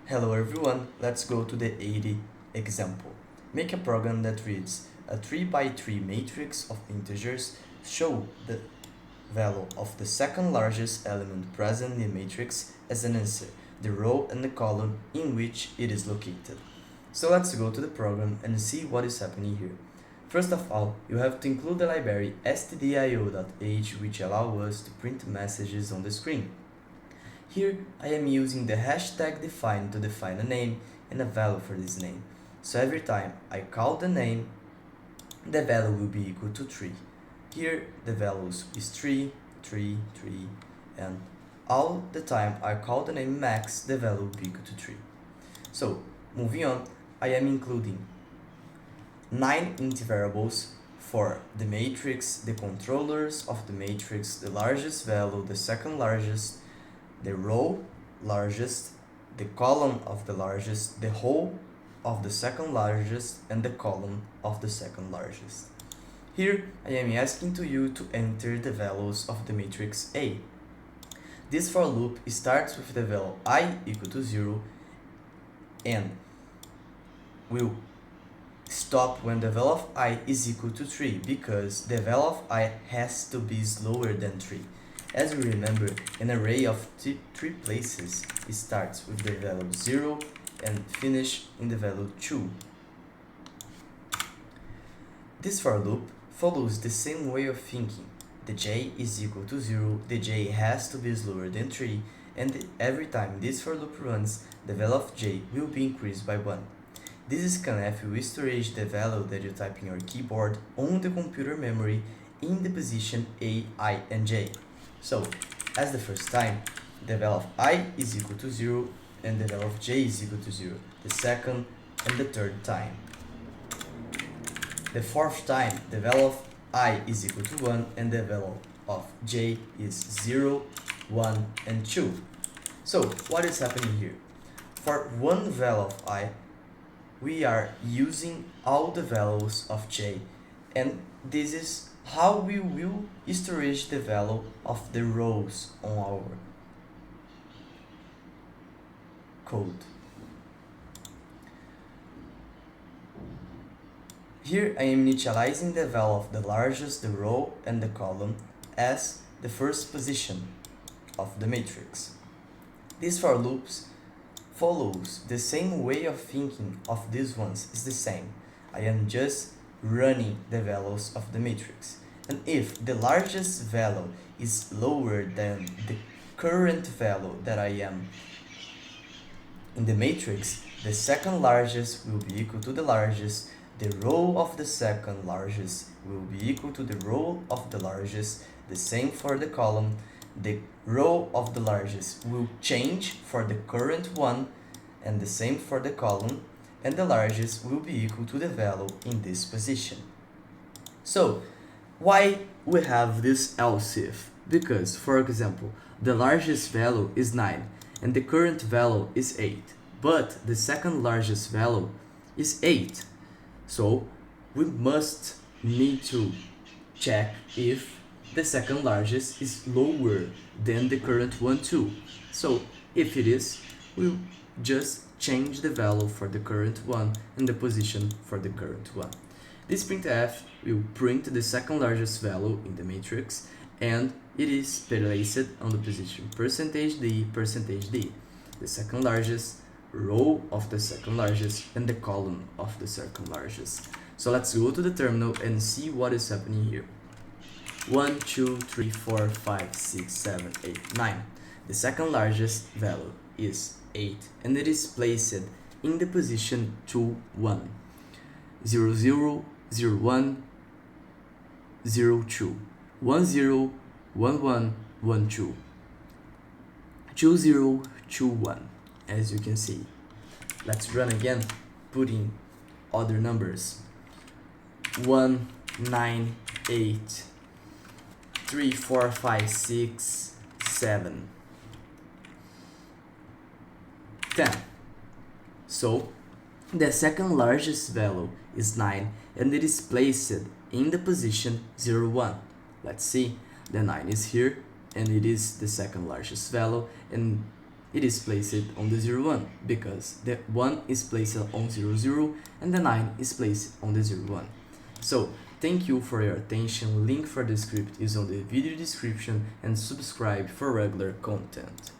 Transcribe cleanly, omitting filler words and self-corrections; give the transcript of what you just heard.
Hello everyone, let's go to the 80 example. Make a program that reads a 3 by 3 matrix of integers, show the value of the second largest element present in the matrix as an answer, the row and the column in which it is located. So let's go to the program and see what is happening here. First of all, you have to include the library stdio.h which allows us to print messages on the screen. Here I am using the hashtag define to define a name and a value for this name. So every time I call the name, the value will be equal to 3. Here the values is 3, 3, 3, and all the time I call the name max, the value will be equal to 3. So moving on, I am including 9 int variables for the matrix, the controllers of the matrix, the largest value, the second largest, the row largest, the column of the largest, the whole of the second largest, and the column of the second largest. Here I am asking to you to enter the values of the matrix A. This for loop starts with the value I equal to 0 and will stop when the value of I is equal to 3 because the value of I has to be slower than 3. As we remember, an array of three places starts with the value 0 and finish in the value 2. This for loop follows the same way of thinking. The j is equal to 0, the j has to be slower than 3, and every time this for loop runs, the value of j will be increased by 1. This scanf will storage the value that you type in your keyboard on the computer memory in the position A, I, and j. So, as the first time, the value of I is equal to 0 and the value of j is equal to 0. The second and the third time. The fourth time, the value of I is equal to 1 and the value of j is 0, 1, and 2. So, what is happening here? For one value of I, we are using all the values of j, and this is how we will storage the value of the rows on our code. Here I am initializing the value of the largest, the row, and the column as the first position of the matrix. This for loops follows the same way of thinking of these ones is the same. I am just running the values of the matrix. And if the largest value is lower than the current value that I am in the matrix, the second largest will be equal to the largest, the row of the second largest will be equal to the row of the largest, the same for the column, the row of the largest will change for the current one, and the same for the column, and the largest will be equal to the value in this position. So, why we have this else if? Because, for example, the largest value is 9 and the current value is 8, but the second largest value is 8. So, we must need to check if the second largest is lower than the current one too. So, if it is, we'll just change the value for the current one and the position for the current one. This printf will print the second largest value in the matrix, and it is placed on the position %d, the second largest, row of the second largest, and the column of the second largest. So let's go to the terminal and see what is happening here. 1, 2, 3, 4, 5, 6, 7, 8, 9. The second largest value is 8, and it is placed in the position 2, 1. 0, 0, 0, 1, 0, 2. 1, 0, 1, 1, 1, 2. 2, 0, 2, 1, as you can see. Let's run again, putting other numbers. 1, 9, 8, 3, 4, 5, 6, 7, 10. So, the second largest value is 9 and it is placed in the position 0, 1. Let's see, the 9 is here and it is the second largest value, and it is placed on the 0, 1, because the 1 is placed on 0, 0, and the 9 is placed on the 0, 1. So, thank you for your attention. Link for the script is on the video description, and subscribe for regular content.